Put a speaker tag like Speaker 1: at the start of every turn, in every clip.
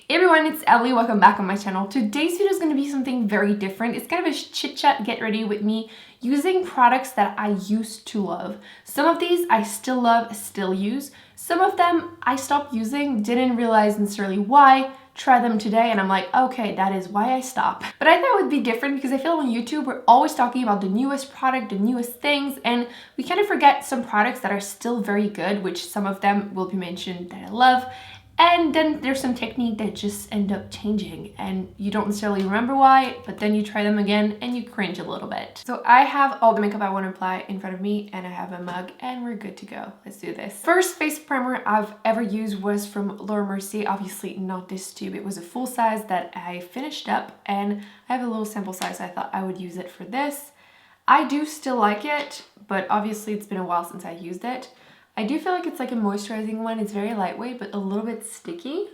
Speaker 1: Hey everyone, it's Emily. Welcome back on my channel. Today's video is going to be something very different. It's kind of a chit chat, get ready with me using products that I used to love. Some of these I still love, still use. Some of them I stopped using, didn't realize necessarily why. Try them today and I'm like, okay, that is why I stopped. But I thought it would be different because I feel on YouTube we're always talking about the newest product, the newest things, and we kind of forget some products that are still very good, which some of them will be mentioned that I love. And then there's some technique that just end up changing and you don't necessarily remember why, but then you try them again and you cringe a little bit. So I have all the makeup I want to apply in front of me and I have a mug and we're good to go. Let's do this. First face primer I've ever used was from Mercier. Obviously not this tube. It was a full size that I finished up and I have a little sample size. So I thought I would use it for this. I do still like it, but obviously it's been a while since I used it. I do feel like it's like a moisturizing one. It's very lightweight, but a little bit sticky.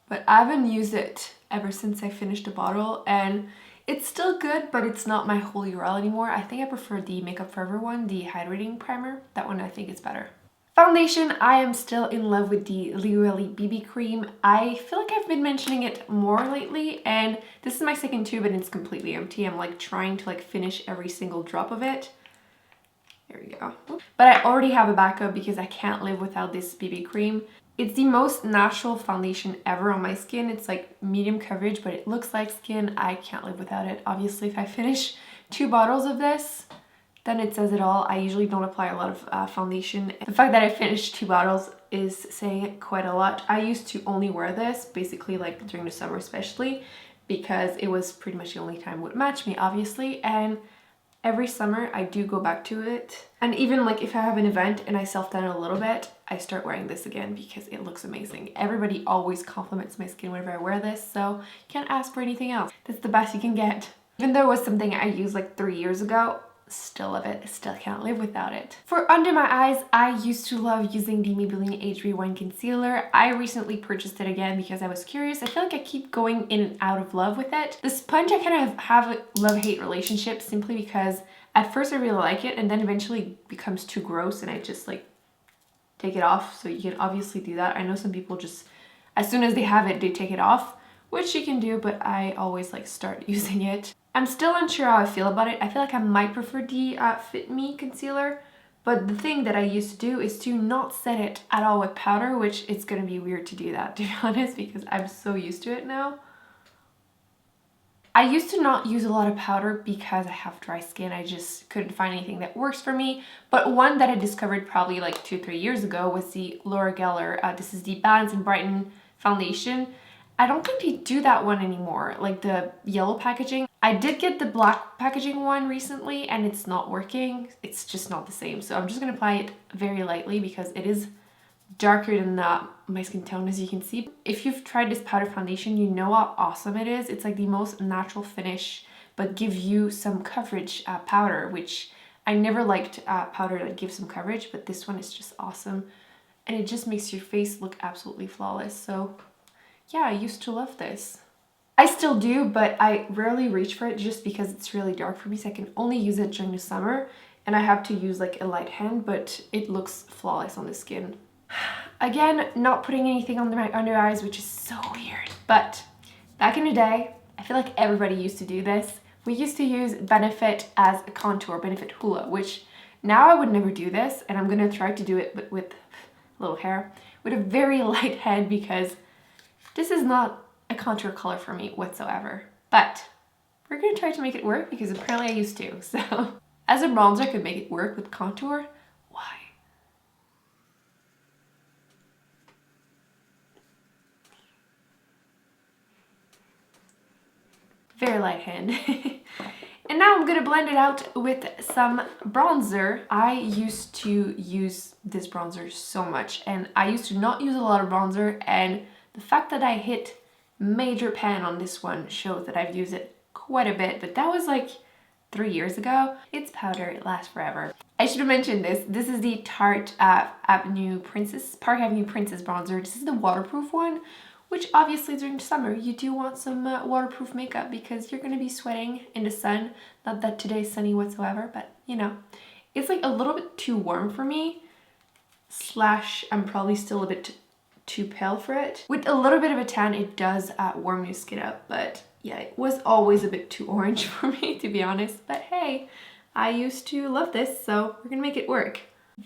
Speaker 1: But I haven't used it ever since I finished the bottle and it's still good, but it's not my holy grail anymore. I think I prefer the Makeup Forever one, the hydrating primer. That one I think is better. Foundation, I am still in love with the Really BB cream. I feel like I've been mentioning it more lately and this is my second tube and it's completely empty. I'm like trying to like finish every single drop of it. There we go. But I already have a backup because I can't live without this BB cream. It's the most natural foundation ever on my skin. It's like medium coverage, but it looks like skin. I can't live without it. Obviously, if I finish 2 bottles of this, then it says it all. I usually don't apply a lot of foundation. The fact that I finished 2 bottles is saying quite a lot. I used to only wear this, basically like during the summer especially, because it was pretty much the only time it would match me, obviously. And every summer I do go back to it. And even like if I have an event and I self-tan a little bit, I start wearing this again because it looks amazing. Everybody always compliments my skin whenever I wear this, so you can't ask for anything else. That's the best you can get. Even though it was something I used like 3 years ago, still love it, still can't live without it. For under my eyes, I used to love using the Maybelline Age Rewind Concealer. I recently purchased it again because I was curious. I feel like I keep going in and out of love with it. The sponge I kind of have a love-hate relationship simply because at first I really like it and then eventually it becomes too gross and I just like take it off. So you can obviously do that. I know some people just, as soon as they have it, they take it off, which you can do, but I always like start using it. I'm still unsure how I feel about it. I feel like I might prefer the Fit Me concealer, but the thing that I used to do is to not set it at all with powder, which it's gonna be weird to do that, to be honest, because I'm so used to it now. I used to not use a lot of powder because I have dry skin. I just couldn't find anything that works for me. But one that I discovered probably like 2-3 years ago was the Laura Geller. This is the Balance and Brighten foundation. I don't think they do that one anymore, like the yellow packaging. I did get the black packaging one recently and it's not working. It's just not the same. So I'm just gonna apply it very lightly because it is darker than my skin tone, as you can see. If you've tried this powder foundation, you know how awesome it is. It's like the most natural finish, but give you some coverage powder, which I never liked powder that gives some coverage, but this one is just awesome. And it just makes your face look absolutely flawless. So yeah, I used to love this. I still do, but I rarely reach for it just because it's really dark for me, so I can only use it during the summer and I have to use like a light hand, but it looks flawless on the skin. Again, not putting anything on my under eyes, which is so weird, but back in the day, I feel like everybody used to do this. We used to use Benefit as a contour, Benefit Hoola, which now I would never do this, and I'm gonna try to do it but with little hair, with a very light head because this is not a contour color for me whatsoever, but we're gonna try to make it work because apparently I used to. So as a bronzer, I could make it work with contour. Why? Very light hand. And now I'm gonna blend it out with some bronzer. I used to use this bronzer so much and I used to not use a lot of bronzer, and the fact that I hit major pan on this one shows that I've used it quite a bit, but that was like 3 years ago. It's powder, it lasts forever. I should have mentioned this. This is the Tarte Park Avenue Princess bronzer. This is the waterproof one, which obviously during summer you do want some waterproof makeup because you're gonna be sweating in the sun. Not that today's sunny whatsoever, but you know, it's like a little bit too warm for me. Slash, I'm probably still a bit too pale for it. With a little bit of a tan, it does warm your skin up, but yeah, it was always a bit too orange for me, to be honest. But hey, I used to love this, so we're gonna make it work.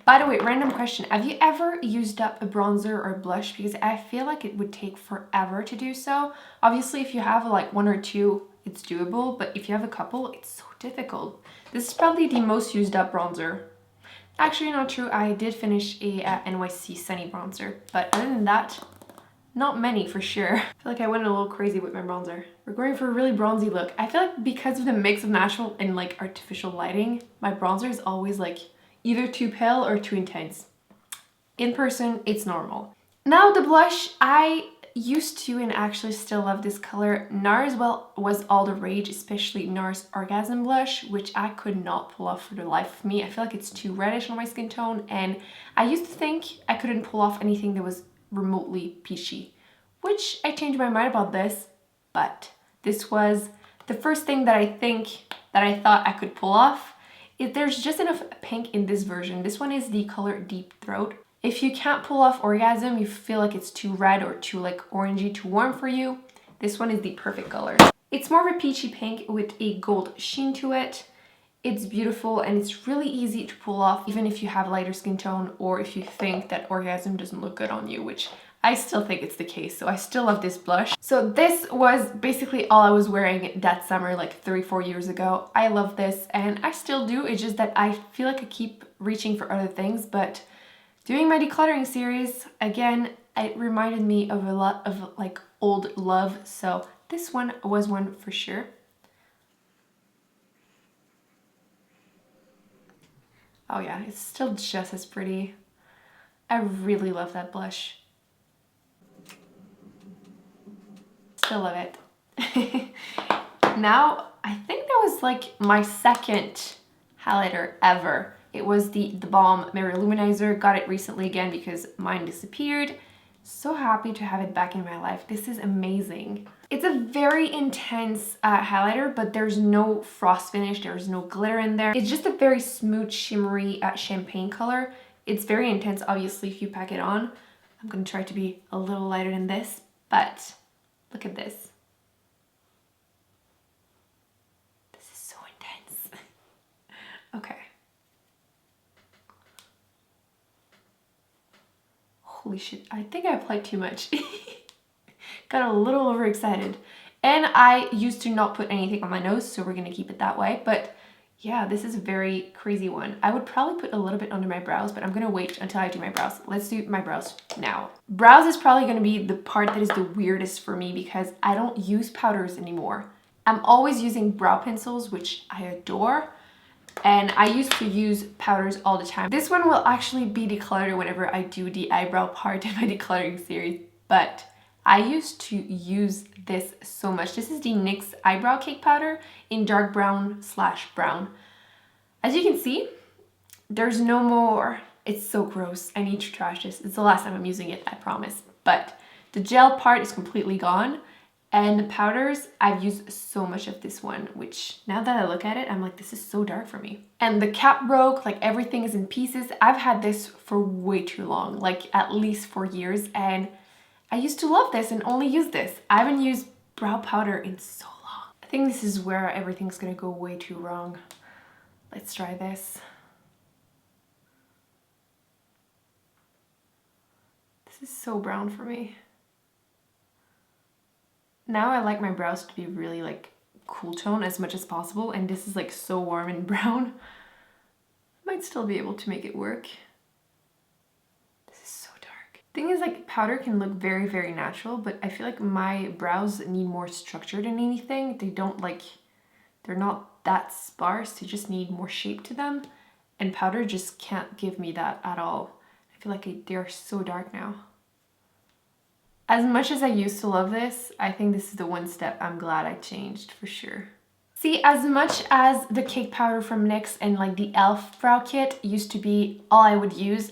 Speaker 1: By the way, random question. Have you ever used up a bronzer or blush? Because I feel like it would take forever to do so. Obviously, if you have like one or two, it's doable, but if you have a couple, it's so difficult. This is probably the most used up bronzer. Actually, not true. I did finish a NYC Sunny bronzer, but other than that, not many for sure. I feel like I went a little crazy with my bronzer. We're going for a really bronzy look. I feel like because of the mix of natural and like artificial lighting, my bronzer is always like either too pale or too intense. In person, it's normal. Now the blush, I used to and actually still love this color. Nars, well, was all the rage, especially Nars Orgasm blush, which I could not pull off for the life of me. I feel like it's too reddish on my skin tone, and I used to think I couldn't pull off anything that was remotely peachy, which I changed my mind about this, but this was the first thing that I thought I could pull off. If there's just enough pink in this version. This one is the color Deep Throat. If you can't pull off Orgasm, you feel like it's too red or too like orangey, too warm for you, this one is the perfect color. It's more of a peachy pink with a gold sheen to it. It's beautiful and it's really easy to pull off, even if you have lighter skin tone or if you think that Orgasm doesn't look good on you, which I still think it's the case, so I still love this blush. So this was basically all I was wearing that summer, like 3-4 years ago. I love this and I still do. It's just that I feel like I keep reaching for other things, but doing my decluttering series, again, it reminded me of a lot of like old love, so this one was one for sure. Oh yeah, it's still just as pretty. I really love that blush. Still love it. Now, I think that was like my second highlighter ever. It was the Balm Mirror Luminizer. Got it recently again because mine disappeared. So happy to have it back in my life. This is amazing. It's a very intense highlighter, but there's no frost finish. There's no glitter in there. It's just a very smooth, shimmery champagne color. It's very intense, obviously, if you pack it on. I'm gonna try to be a little lighter than this, but look at this. This is so intense. Okay. Holy shit, I think I applied too much. Got a little overexcited. And I used to not put anything on my nose, so we're gonna keep it that way. But yeah, this is a very crazy one. I would probably put a little bit under my brows, but I'm gonna wait until I do my brows. Let's do my brows now. Brows is probably gonna be the part that is the weirdest for me because I don't use powders anymore. I'm always using brow pencils, which I adore. And I used to use powders all the time. This one will actually be decluttered whenever I do the eyebrow part in my decluttering series, but I used to use this so much. This is the NYX Eyebrow Cake Powder in dark brown / brown. As you can see, there's no more. It's so gross. I need to trash this. It's the last time I'm using it, I promise. But the gel part is completely gone. And the powders, I've used so much of this one, which now that I look at it, I'm like, this is so dark for me. And the cap broke, like everything is in pieces. I've had this for way too long, like at least 4 years. And I used to love this and only use this. I haven't used brow powder in so long. I think this is where everything's gonna go way too wrong. Let's try this. This is so brown for me. Now I like my brows to be really like cool tone as much as possible, and this is like so warm and brown. Might still be able to make it work. This is so dark. Thing is, like, powder can look very, very natural, but I feel like my brows need more structure than anything. They don't like, they're not that sparse, they just need more shape to them, and powder just can't give me that at all. I feel like they're so dark now. As much as I used to love this, I think this is the one step I'm glad I changed for sure. See, as much as the cake powder from NYX and like the e.l.f. brow kit used to be all I would use,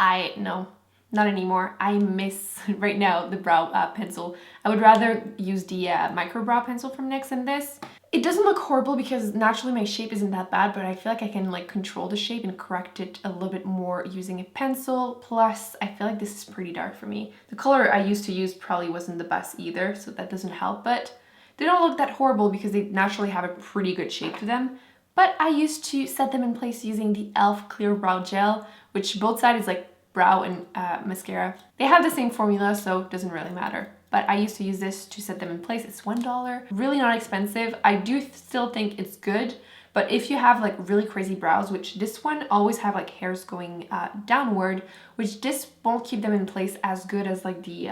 Speaker 1: no, not anymore. I miss right now the brow pencil. I would rather use the micro brow pencil from NYX than this. It doesn't look horrible because naturally my shape isn't that bad, but I feel like I can like control the shape and correct it a little bit more using a pencil. Plus, I feel like this is pretty dark for me. The color I used to use probably wasn't the best either, so that doesn't help, but they don't look that horrible because they naturally have a pretty good shape to them. But I used to set them in place using the e.l.f. Clear Brow Gel, which both sides is like brow and mascara. They have the same formula, so it doesn't really matter. But I used to use this to set them in place. It's $1. Really not expensive. I do still think it's good, but if you have like really crazy brows, which this one always have like hairs going downward, which this won't keep them in place as good as like the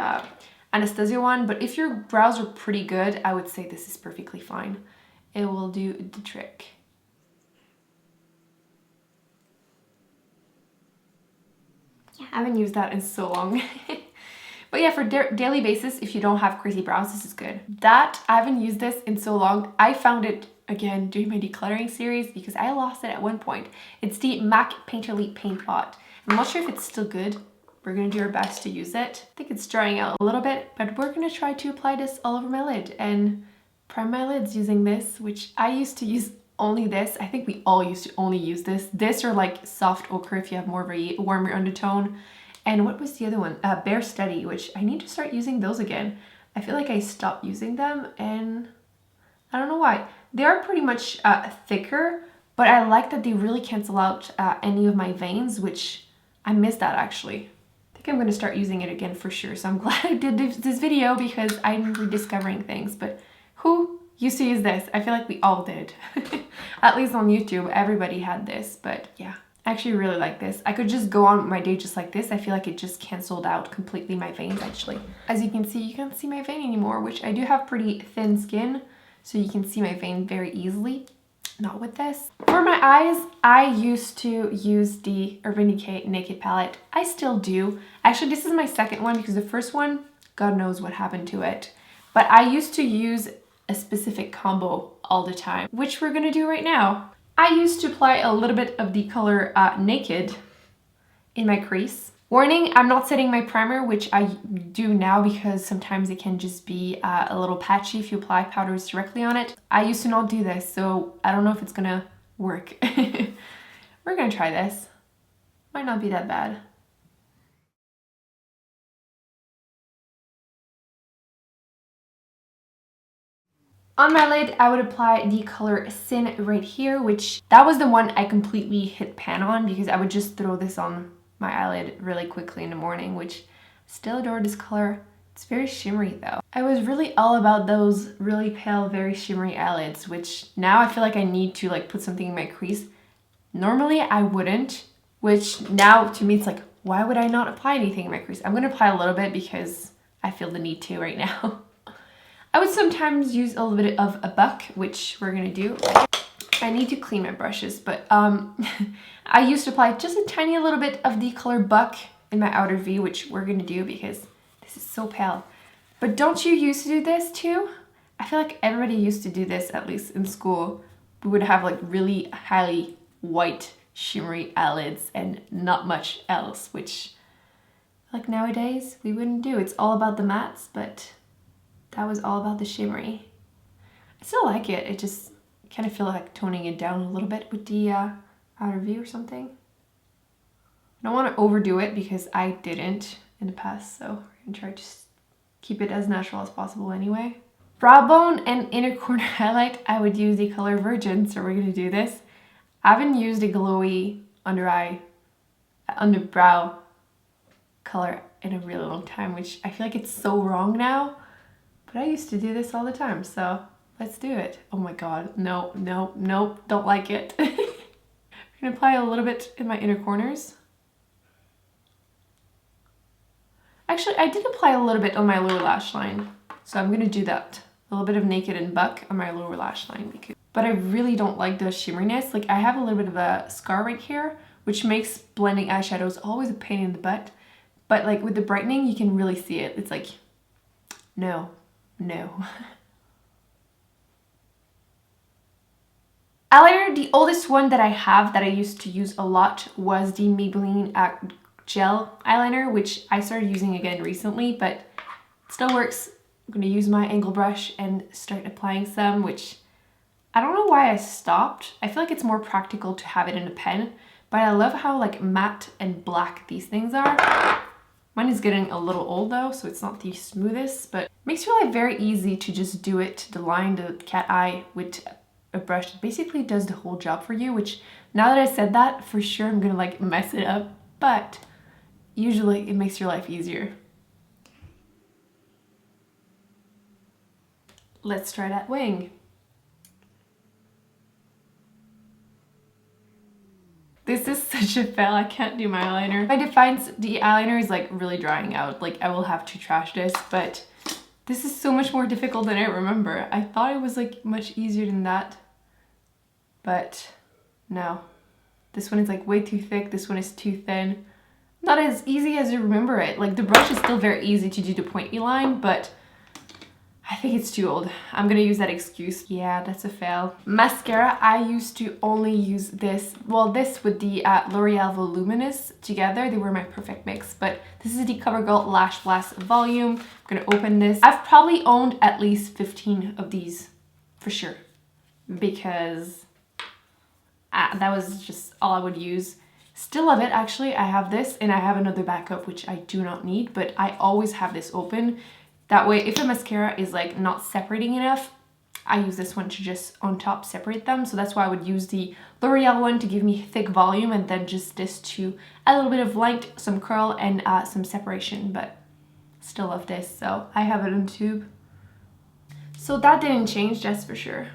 Speaker 1: Anastasia one, but if your brows are pretty good, I would say this is perfectly fine. It will do the trick. Yeah, I haven't used that in so long. But yeah, for daily basis, if you don't have crazy brows, this is good. That, I haven't used this in so long. I found it, again, doing my decluttering series because I lost it at one point. It's the MAC Painterly Paint Pot. I'm not sure if it's still good. We're gonna do our best to use it. I think it's drying out a little bit, but we're gonna try to apply this all over my lid and prime my lids using this, which I used to use only this. I think we all used to only use this. This or like soft ochre if you have more of a warmer undertone. And what was the other one? Bare Steady, which I need to start using those again. I feel like I stopped using them and I don't know why. They are pretty much thicker, but I like that they really cancel out any of my veins, which I miss that actually. I think I'm gonna start using it again for sure. So I'm glad I did this video because I'm rediscovering things, but who used to use this? I feel like we all did. At least on YouTube, everybody had this, but yeah. I actually really like this. I could just go on my day just like this. I feel like it just canceled out completely my veins actually. As you can see, you can't see my vein anymore, which I do have pretty thin skin, so you can see my vein very easily. Not with this. For my eyes, I used to use the Urban Decay Naked Palette. I still do. Actually, this is my second one because the first one, God knows what happened to it. But I used to use a specific combo all the time, which we're gonna do right now. I used to apply a little bit of the color Naked in my crease. Warning, I'm not setting my primer, which I do now because sometimes it can just be a little patchy if you apply powders directly on it. I used to not do this, so I don't know if it's gonna work. We're gonna try this. Might not be that bad. On my lid, I would apply the color Sin right here, which that was the one I completely hit pan on because I would just throw this on my eyelid really quickly in the morning, which still adore this color. It's very shimmery though. I was really all about those really pale, very shimmery eyelids, which now I feel like I need to like put something in my crease. Normally I wouldn't, which now to me it's like, why would I not apply anything in my crease? I'm gonna apply a little bit because I feel the need to right now. I would sometimes use a little bit of a buck, which we're gonna do. I need to clean my brushes, but I used to apply just a tiny little bit of the color buck in my outer V, which we're gonna do because this is so pale. But don't you used to do this too? I feel like everybody used to do this, at least in school. We would have like really highly white, shimmery eyelids and not much else, which like nowadays we wouldn't do. It's all about the mattes, but that was all about the shimmery. I still like it. It just kind of feel like toning it down a little bit with the outer V or something. I don't want to overdo it because I didn't in the past, so we're gonna try to just keep it as natural as possible anyway. Brow bone and inner corner highlight, I would use the color Virgin, so we're gonna do this. I haven't used a glowy underbrow color in a really long time, which I feel like it's so wrong now. But I used to do this all the time, so let's do it. Oh my god, no, no, no, don't like it. I'm gonna apply a little bit in my inner corners. Actually, I did apply a little bit on my lower lash line, so I'm gonna do that. A little bit of Naked and Buck on my lower lash line. But I really don't like the shimmeriness. Like I have a little bit of a scar right here, which makes blending eyeshadows always a pain in the butt. But like with the brightening, you can really see it. It's like, no. No. Eyeliner, the oldest one that I have that I used to use a lot was the Maybelline gel eyeliner, which I started using again recently, but it still works. I'm going to use my angle brush and start applying some, which I don't know why I stopped. I feel like it's more practical to have it in a pen, but I love how like matte and black these things are. Mine is getting a little old though, so it's not the smoothest, but it makes your life very easy to just do it, to line the cat eye with a brush that basically does the whole job for you, which now that I said that, for sure I'm gonna like mess it up, but usually it makes your life easier. Let's try that wing. This is such a fail, I can't do my eyeliner. I find the eyeliner is like really drying out, like I will have to trash this, but this is so much more difficult than I remember. I thought it was like much easier than that, but no. This one is like way too thick, this one is too thin. Not as easy as you remember it. Like the brush is still very easy to do the pointy line, but I think it's too old. I'm gonna use that excuse. Yeah, that's a fail. Mascara, I used to only use this, well, this with the L'Oreal Voluminous together. They were my perfect mix, but this is the CoverGirl Lash Blast Volume. I'm gonna open this. I've probably owned at least 15 of these for sure, because that was just all I would use. Still love it, actually. I have this and I have another backup, which I do not need, but I always have this open. That way, if the mascara is like not separating enough, I use this one to just on top separate them. So that's why I would use the L'Oreal one to give me thick volume, and then just this to add a little bit of length, some curl, and some separation. But still love this, so I have it in tube. So that didn't change, that's for sure.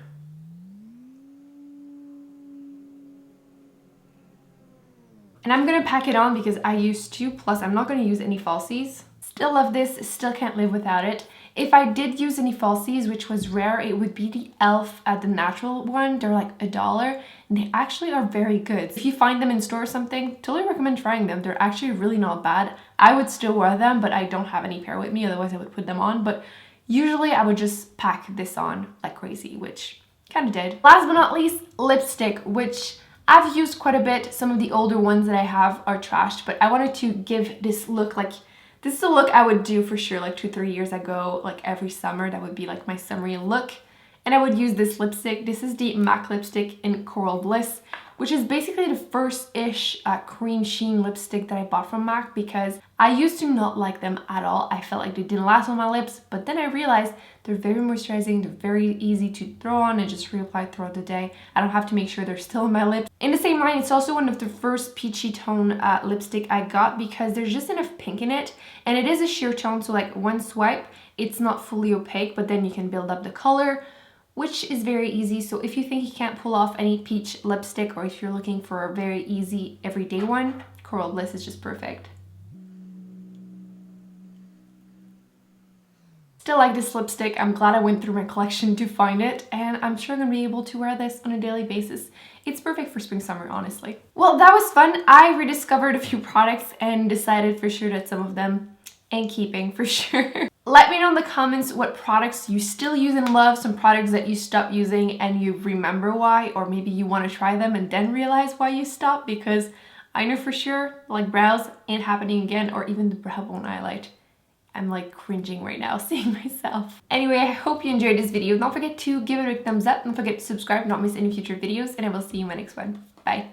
Speaker 1: And I'm gonna pack it on because I used to, plus I'm not gonna use any falsies. Still love this, still can't live without it. If I did use any falsies, which was rare, it would be the e.l.f. The natural one. They're like $1 and they actually are very good. If you find them in store or something, totally recommend trying them. They're actually really not bad. I would still wear them, but I don't have any pair with me, otherwise I would put them on. But usually I would just pack this on like crazy, which kind of did. Last but not least, lipstick, which I've used quite a bit. Some of the older ones that I have are trashed, but I wanted to give this look like, this is a look I would do for sure like 2-3 years ago, like every summer. That would be like my summery look. And I would use this lipstick. This is the MAC lipstick in Coral Bliss, which is basically the first-ish cream sheen lipstick that I bought from MAC, because I used to not like them at all. I felt like they didn't last on my lips, but then I realized they're very moisturizing, they're very easy to throw on and just reapply throughout the day. I don't have to make sure they're still in my lips. In the same line, it's also one of the first peachy tone lipstick I got, because there's just enough pink in it, and it is a sheer tone, so like one swipe, it's not fully opaque, but then you can build up the color, which is very easy. So if you think you can't pull off any peach lipstick, or if you're looking for a very easy everyday one, Coral Bliss is just perfect. Still like this lipstick. I'm glad I went through my collection to find it, and I'm sure I'm gonna be able to wear this on a daily basis. It's perfect for spring, summer, honestly. Well, that was fun. I rediscovered a few products and decided for sure that some of them ain't keeping for sure. Let me know in the comments what products you still use and love, some products that you stopped using and you remember why, or maybe you want to try them and then realize why you stopped, because I know for sure, like brows ain't happening again, or even the brow bone highlight. I'm like cringing right now seeing myself. Anyway, I hope you enjoyed this video. Don't forget to give it a thumbs up. Don't forget to subscribe, not miss any future videos, and I will see you in my next one. Bye.